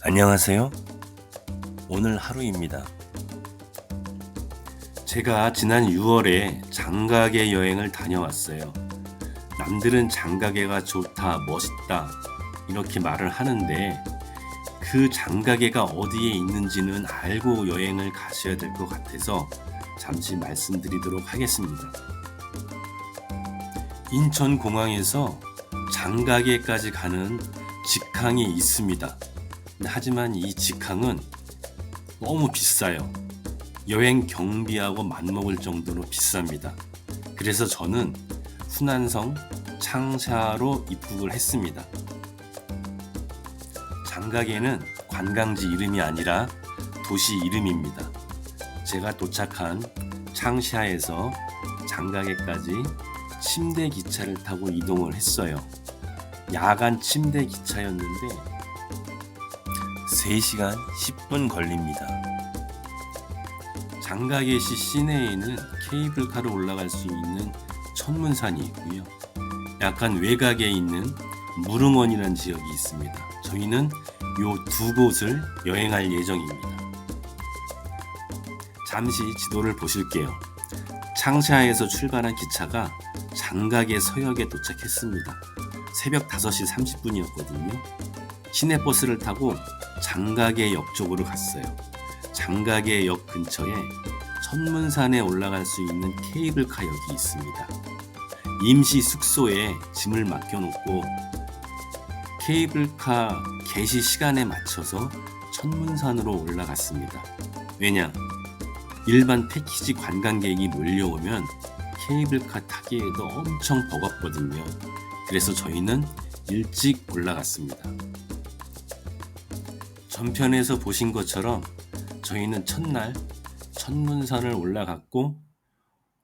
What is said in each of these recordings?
안녕하세요. 오늘 하루입니다. 제가 지난 6월에 장가게 여행을 다녀왔어요. 남들은 장가게가 좋다, 멋있다 이렇게 말을 하는데 그 장가게가 어디에 있는지는 알고 여행을 가셔야 될 것 같아서 잠시 말씀드리도록 하겠습니다. 인천공항에서 장가게까지 가는 직항이 있습니다. 하지만 이 직항은 너무 비싸요. 여행 경비하고 맞먹을 정도로 비쌉니다. 그래서 저는 후난성 창샤로 입국을 했습니다. 장가게는 관광지 이름이 아니라 도시 이름입니다. 제가 도착한 창샤에서 장가게까지 침대 기차를 타고 이동을 했어요. 야간 침대 기차였는데 3시간 10분 걸립니다. 장가게시 시내에는 케이블카로 올라갈 수 있는 천문산이 있고요. 약간 외곽에 있는 무릉원이라는 지역이 있습니다. 저희는 이 두 곳을 여행할 예정입니다. 잠시 지도를 보실게요. 창샤에서 출발한 기차가 장가게 서역에 도착했습니다. 새벽 5시 30분이었거든요. 시내버스를 타고 장가게 역 쪽으로 갔어요. 장가게 역 근처에 천문산에 올라갈 수 있는 케이블카 역이 있습니다. 임시 숙소에 짐을 맡겨놓고 케이블카 개시 시간에 맞춰서 천문산으로 올라갔습니다. 왜냐? 일반 패키지 관광객이 몰려오면 케이블카 타기에도 엄청 버겁거든요. 그래서 저희는 일찍 올라갔습니다. 전편에서 보신 것처럼 저희는 첫날 천문산을 올라갔고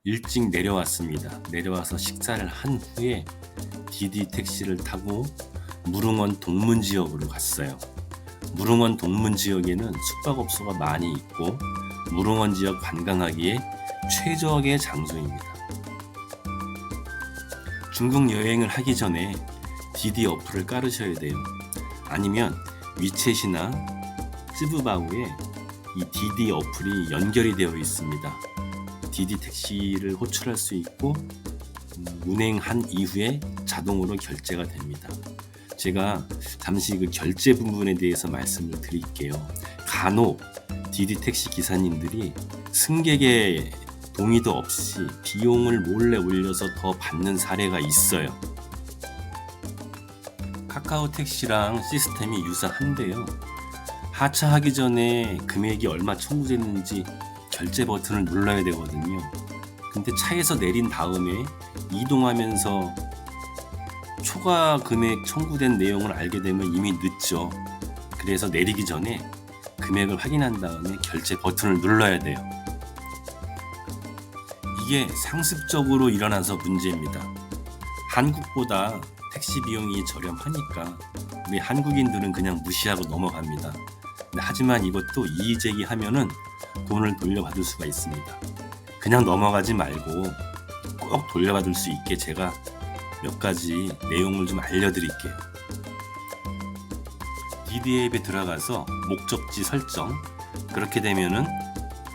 일찍 내려왔습니다. 내려와서 식사를 한 후에 디디 택시를 타고 무릉원 동문지역으로 갔어요. 무릉원 동문지역에는 숙박업소가 많이 있고 무릉원 지역 관광하기에 최적의 장소입니다. 중국 여행을 하기 전에 디디 어플을 깔으셔야 돼요. 아니면 위챗이나 쯔부바우에 이 디디 어플이 연결이 되어 있습니다. 디디 택시를 호출할 수 있고 운행한 이후에 자동으로 결제가 됩니다. 제가 잠시 그 결제 부분에 대해서 말씀을 드릴게요. 간혹 디디 택시 기사님들이 승객의 동의도 없이 비용을 몰래 올려서 더 받는 사례가 있어요. 카카오 택시랑 시스템이 유사한데요. 하차하기 전에 금액이 얼마 청구됐는지 결제 버튼을 눌러야 되거든요. 근데 차에서 내린 다음에 이동하면서 초과 금액 청구된 내용을 알게 되면 이미 늦죠. 그래서 내리기 전에 금액을 확인한 다음에 결제 버튼을 눌러야 돼요. 이게 상습적으로 일어나서 문제입니다. 한국보다 택시 비용이 저렴하니까 우리 한국인들은 그냥 무시하고 넘어갑니다. 하지만 이것도 이의제기하면은 돈을 돌려받을 수가 있습니다. 그냥 넘어가지 말고 꼭 돌려받을 수 있게 제가 몇 가지 내용을 좀 알려드릴게요. 디디 앱에 들어가서 목적지 설정, 그렇게 되면은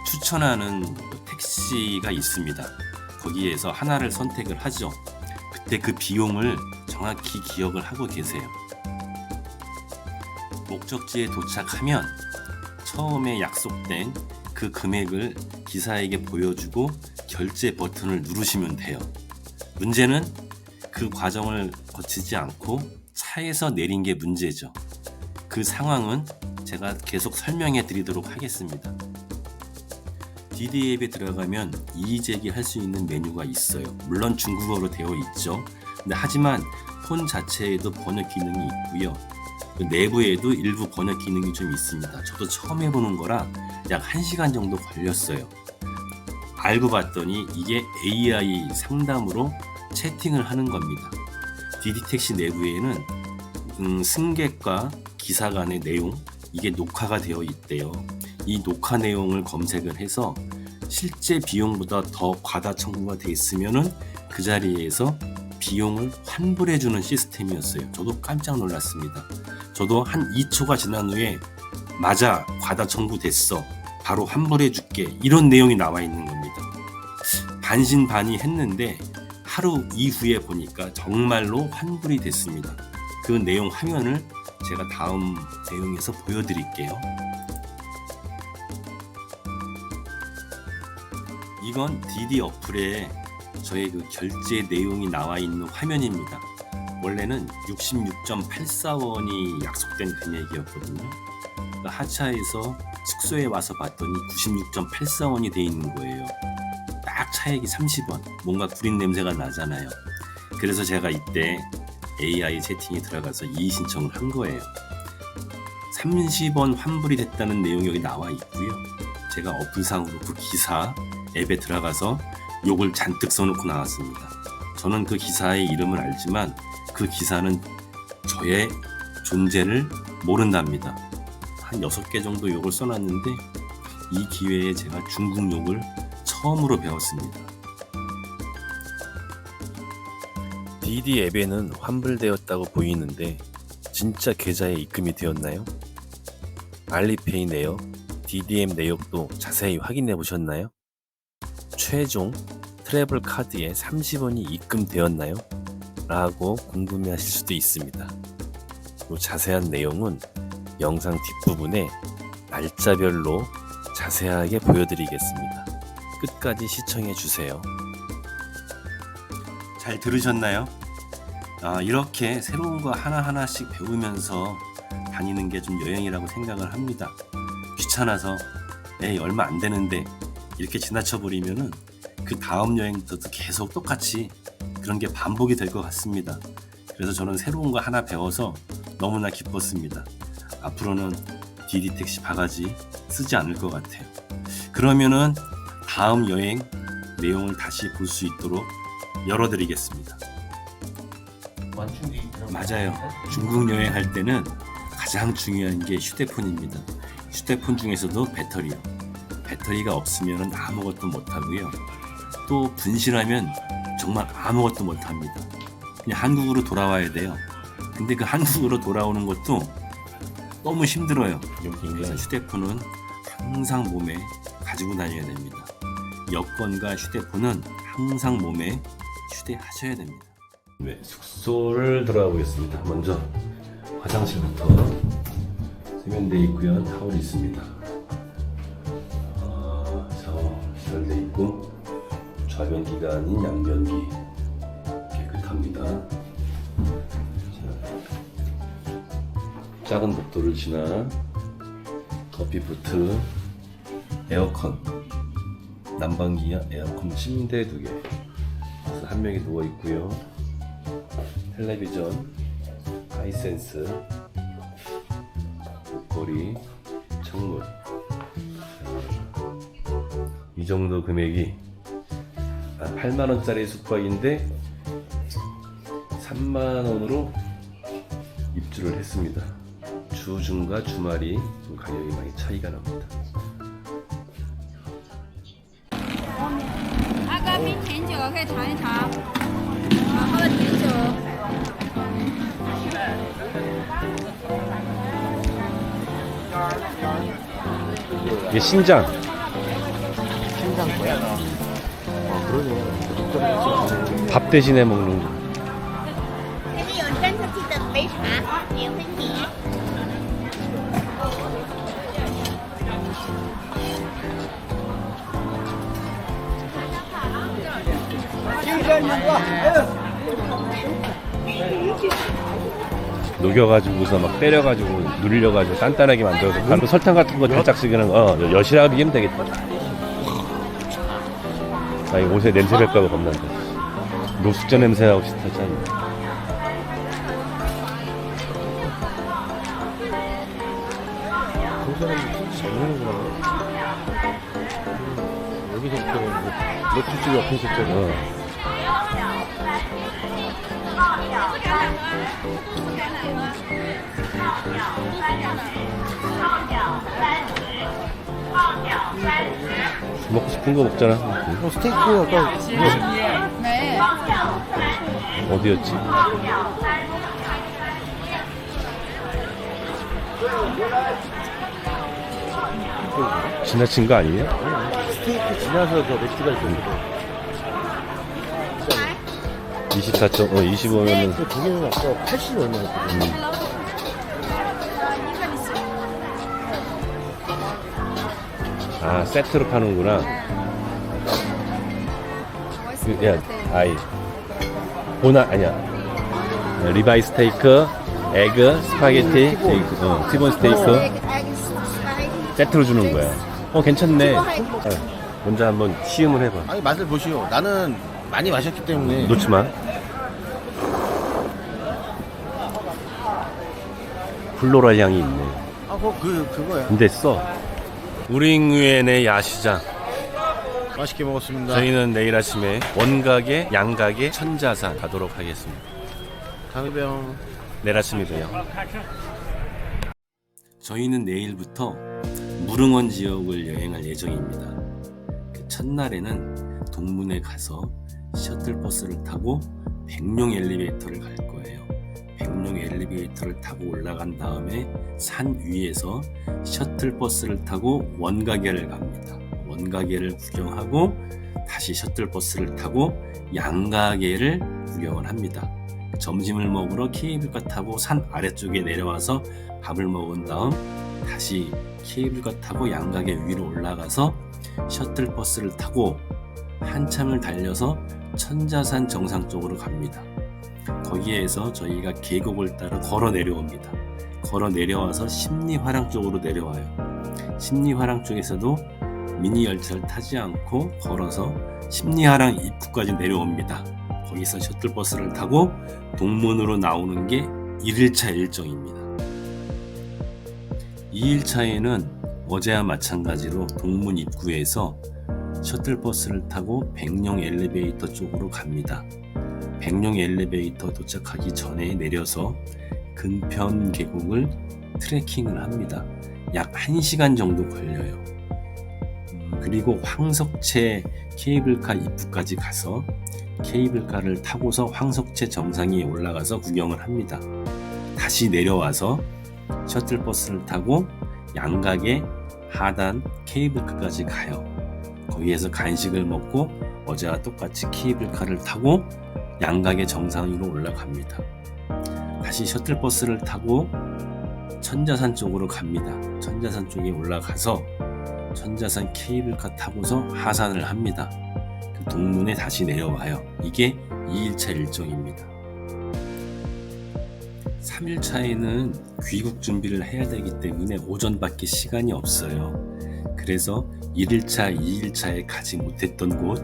추천하는 택시가 있습니다. 거기에서 하나를 선택을 하죠. 그때 그 비용을 정확히 기억을 하고 계세요. 목적지에 도착하면 처음에 약속된 그 금액을 기사에게 보여주고 결제 버튼을 누르시면 돼요. 문제는 그 과정을 거치지 않고 차에서 내린 게 문제죠. 그 상황은 제가 계속 설명해 드리도록 하겠습니다. 디디 앱에 들어가면 이의제기 할 수 있는 메뉴가 있어요. 물론 중국어로 되어 있죠. 하지만 폰 자체에도 번역 기능이 있고요. 내부에도 일부 번역 기능이 좀 있습니다. 저도 처음 해보는 거라 약 1시간 정도 걸렸어요. 알고 봤더니 이게 AI 상담으로 채팅을 하는 겁니다. 디디 택시 내부에는 승객과 기사 간의 내용, 이게 녹화가 되어 있대요. 이 녹화 내용을 검색을 해서 실제 비용보다 더 과다 청구가 되어 있으면은 그 자리에서 비용을 환불해주는 시스템이었어요. 저도 깜짝 놀랐습니다. 저도 한 2초가 지난 후에 맞아, 과다 청구됐어, 바로 환불해줄게, 이런 내용이 나와 있는 겁니다. 반신반의했는데 하루 이후에 보니까 정말로 환불이 됐습니다. 그 내용 화면을 제가 다음 내용에서 보여드릴게요. 이건 디디 어플에 저의 그 결제 내용이 나와 있는 화면입니다. 원래는 66.84원이 약속된 금액이었거든요. 하차해서 숙소에 와서 봤더니 96.84원이 돼 있는 거예요. 딱 차액이 30원. 뭔가 구린 냄새가 나잖아요. 그래서 제가 이때 AI 채팅에 들어가서 이의 신청을 한 거예요. 30원 환불이 됐다는 내용이 여기 나와 있고요. 제가 어플상으로 그 기사 앱에 들어가서 욕을 잔뜩 써놓고 나왔습니다. 저는 그 기사의 이름을 알지만 그 기사는 저의 존재를 모른답니다. 한 6개 정도 욕을 써놨는데 이 기회에 제가 중국 욕을 처음으로 배웠습니다. 디디 앱에는 환불되었다고 보이는데 진짜 계좌에 입금이 되었나요? 알리페이 내역, DDM 내역도 자세히 확인해 보셨나요? 최종 트래블 카드에 30원이 입금되었나요? 라고 궁금해 하실 수도 있습니다. 이 자세한 내용은 영상 뒷부분에 날짜별로 자세하게 보여드리겠습니다. 끝까지 시청해 주세요. 잘 들으셨나요? 이렇게 새로운 거 하나하나씩 배우면서 다니는 게 좀 여행이라고 생각을 합니다. 귀찮아서 얼마 안 되는데 이렇게 지나쳐버리면은 그 다음 여행부터도 계속 똑같이 그런 게 반복이 될 것 같습니다. 그래서 저는 새로운 거 하나 배워서 너무나 기뻤습니다. 앞으로는 디디 택시 바가지 쓰지 않을 것 같아요. 그러면은 다음 여행 내용을 다시 볼 수 있도록 열어드리겠습니다. 맞아요. 중국 여행할 때는 가장 중요한 게 휴대폰입니다. 휴대폰 중에서도 배터리요. 배터리가 없으면 아무것도 못하고요. 또 분실하면 정말 아무것도 못합니다. 그냥 한국으로 돌아와야 돼요. 근데 그 한국으로 돌아오는 것도 너무 힘들어요. 그래서 휴대폰은 항상 몸에 가지고 다녀야 됩니다. 여권과 휴대폰은 항상 몸에 휴대하셔야 됩니다. 네, 숙소를 들어가 보겠습니다. 먼저 화장실부터 세면대 있고요. 타월이 있습니다. 샤워 시설돼 있고 좌변기가 아닌 양변기 깨끗합니다. 작은 복도를 지나 커피포트, 에어컨, 난방기와 에어컨 침대 2개. 그래서 한 명이 누워 있고요. 텔레비전, 하이센스, 목걸이, 창문. 이 정도 금액이 8만원짜리 숙박인데 3만원으로 입주를 했습니다. 주중과 주말이 좀 가격이 많이 차이가 납니다. 阿哥冰甜酒可以尝一尝，喝了甜酒。 이게 신장. 신장 거야? 그러네. 밥 대신에 먹는 거. 这里有真特制的杯茶，免费点。 녹여가지고서 막 때려가지고 누르려가지고 단단하게 만들어서 바로 설탕 같은 거 살짝 쓰기는 여시라고 비기면 되겠다. 이 옷에 냄새 될까봐 겁난다. 노숙자 냄새하고 비슷하지 않나. 여기서부터 맥주집 옆에 있었잖아. 먹고 싶은 거 먹잖아. 스테이크 아까 네. 어디였지? 지나친 거 아니에요? 스테이크 지나서 저 맥주가 있던데. 25면은 그 두 개는 아까 80 얼마였거든요. 아 세트로 파는구나. 야 아이 보나 아니야. 리바이 스테이크, 에그, 스파게티, 티본 스테이크 세트로 주는 거야. 괜찮네. 먼저 한번 시음을 해봐. 아니, 맛을 보시오. 나는 많이 마셨기 때문에. 놓지 마. 플로럴 향이 있네. 그거야. 근데 써. 우링유엔의 야시장. 맛있게 먹었습니다. 저희는 내일 아침에 원가게, 양가게, 천자산 가도록 하겠습니다. 강의병. 내일 아침에 봬요. 저희는 내일부터 무릉원 지역을 여행할 예정입니다. 그 첫날에는 동문에 가서 셔틀버스를 타고 백룡 엘리베이터를 갈 거예요. 백룡 엘리베이터를 타고 올라간 다음에 산 위에서 셔틀버스를 타고 원가게를 갑니다. 원가게를 구경하고 다시 셔틀버스를 타고 양가게를 구경을 합니다. 점심을 먹으러 케이블카 타고 산 아래쪽에 내려와서 밥을 먹은 다음 다시 케이블카 타고 양가게 위로 올라가서 셔틀버스를 타고 한참을 달려서 천자산 정상 쪽으로 갑니다. 거기에서 저희가 계곡을 따라 걸어 내려옵니다. 걸어 내려와서 심리화랑 쪽으로 내려와요. 심리화랑 쪽에서도 미니 열차를 타지 않고 걸어서 심리화랑 입구까지 내려옵니다. 거기서 셔틀버스를 타고 동문으로 나오는 게 1일차 일정입니다. 2일차에는 어제와 마찬가지로 동문 입구에서 셔틀버스를 타고 백룡 엘리베이터 쪽으로 갑니다. 백룡 엘리베이터 도착하기 전에 내려서 근편 계곡을 트레킹을 합니다. 약 1시간 정도 걸려요. 그리고 황석채 케이블카 입구까지 가서 케이블카를 타고서 황석채 정상에 올라가서 구경을 합니다. 다시 내려와서 셔틀버스를 타고 양가게 하단 케이블카까지 가요. 거기에서 간식을 먹고 어제와 똑같이 케이블카를 타고 양가게 정상 위로 올라갑니다. 다시 셔틀버스를 타고 천자산 쪽으로 갑니다. 천자산 쪽에 올라가서 천자산 케이블카 타고서 하산을 합니다. 그 동문에 다시 내려와요. 이게 2일차 일정입니다. 3일차에는 귀국 준비를 해야 되기 때문에 오전밖에 시간이 없어요. 그래서 1일차, 2일차에 가지 못했던 곳,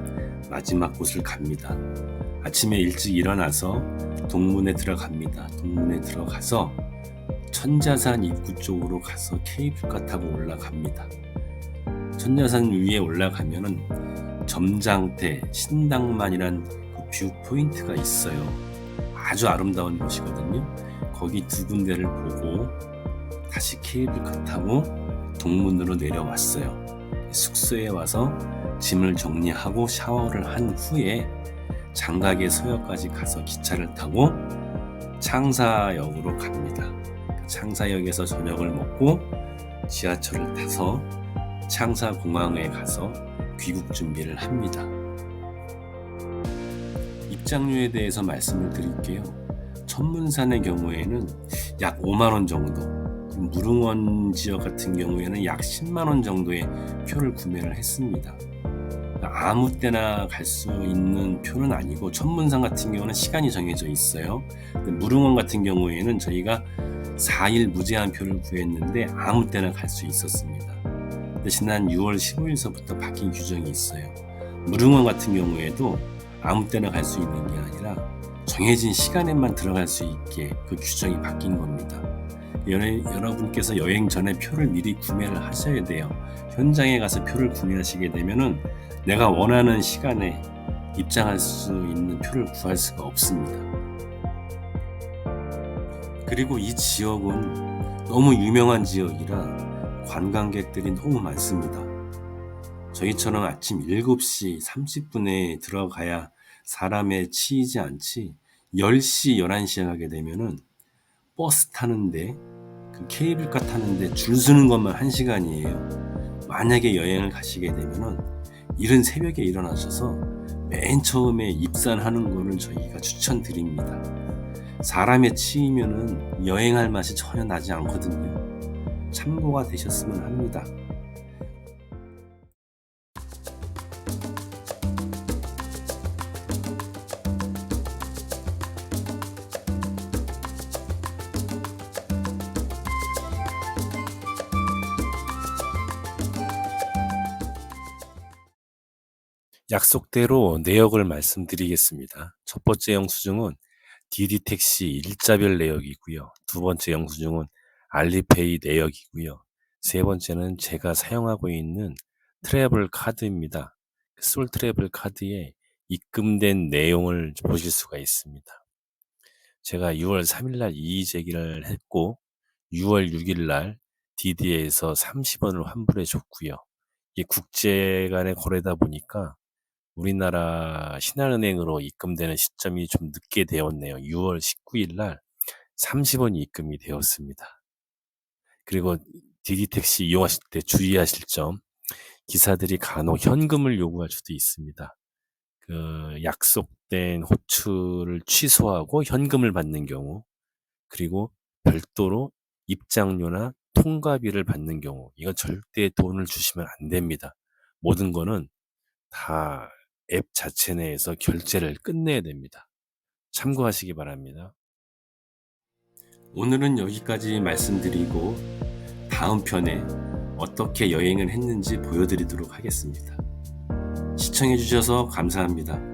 마지막 곳을 갑니다. 아침에 일찍 일어나서 동문에 들어갑니다. 동문에 들어가서 천자산 입구 쪽으로 가서 케이블카 타고 올라갑니다. 천자산 위에 올라가면은 점장대, 신당만이란 그 뷰 포인트가 있어요. 아주 아름다운 곳이거든요. 거기 두 군데를 보고 다시 케이블카 타고 동문으로 내려왔어요. 숙소에 와서 짐을 정리하고 샤워를 한 후에 장가게 서역까지 가서 기차를 타고 창사역으로 갑니다. 창사역에서 저녁을 먹고 지하철을 타서 창사공항에 가서 귀국 준비를 합니다. 입장료에 대해서 말씀을 드릴게요. 천문산의 경우에는 약 5만원 정도, 무릉원 지역 같은 경우에는 약 10만원 정도의 표를 구매를 했습니다. 아무 때나 갈 수 있는 표는 아니고 천문산 같은 경우는 시간이 정해져 있어요. 무릉원 같은 경우에는 저희가 4일 무제한 표를 구했는데 아무 때나 갈 수 있었습니다. 근데 지난 6월 15일서부터 바뀐 규정이 있어요. 무릉원 같은 경우에도 아무 때나 갈 수 있는 게 아니라 정해진 시간에만 들어갈 수 있게 그 규정이 바뀐 겁니다. 여러분께서 여행 전에 표를 미리 구매를 하셔야 돼요. 현장에 가서 표를 구매하시게 되면은 내가 원하는 시간에 입장할 수 있는 표를 구할 수가 없습니다. 그리고 이 지역은 너무 유명한 지역이라 관광객들이 너무 많습니다. 저희처럼 아침 7시 30분에 들어가야 사람에 치이지 않지 10시, 11시에 가게 되면은 버스 타는데 그 케이블카 타는데 줄 서는 것만 1시간이에요. 만약에 여행을 가시게 되면은 이른 새벽에 일어나셔서 맨 처음에 입산하는 거를 저희가 추천드립니다. 사람에 치이면은 여행할 맛이 전혀 나지 않거든요. 참고가 되셨으면 합니다. 약속대로 내역을 말씀드리겠습니다. 첫 번째 영수증은 디디택시 일자별 내역이고요. 두 번째 영수증은 알리페이 내역이고요. 세 번째는 제가 사용하고 있는 트래블 카드입니다. 솔 트래블 카드에 입금된 내용을 보실 수가 있습니다. 제가 6월 3일날 이의 제기를 했고 6월 6일날 디디에서 30원을 환불해 줬고요. 이게 국제 간의 거래다 보니까 우리나라 신한은행으로 입금되는 시점이 좀 늦게 되었네요. 6월 19일 날 30원이 입금이 되었습니다. 그리고 디디택시 이용하실 때 주의하실 점, 기사들이 간혹 현금을 요구할 수도 있습니다. 약속된 호출을 취소하고 현금을 받는 경우, 그리고 별도로 입장료나 통과비를 받는 경우, 이건 절대 돈을 주시면 안 됩니다. 모든 거는 다 앱 자체 내에서 결제를 끝내야 됩니다. 참고하시기 바랍니다. 오늘은 여기까지 말씀드리고 다음 편에 어떻게 여행을 했는지 보여드리도록 하겠습니다. 시청해주셔서 감사합니다.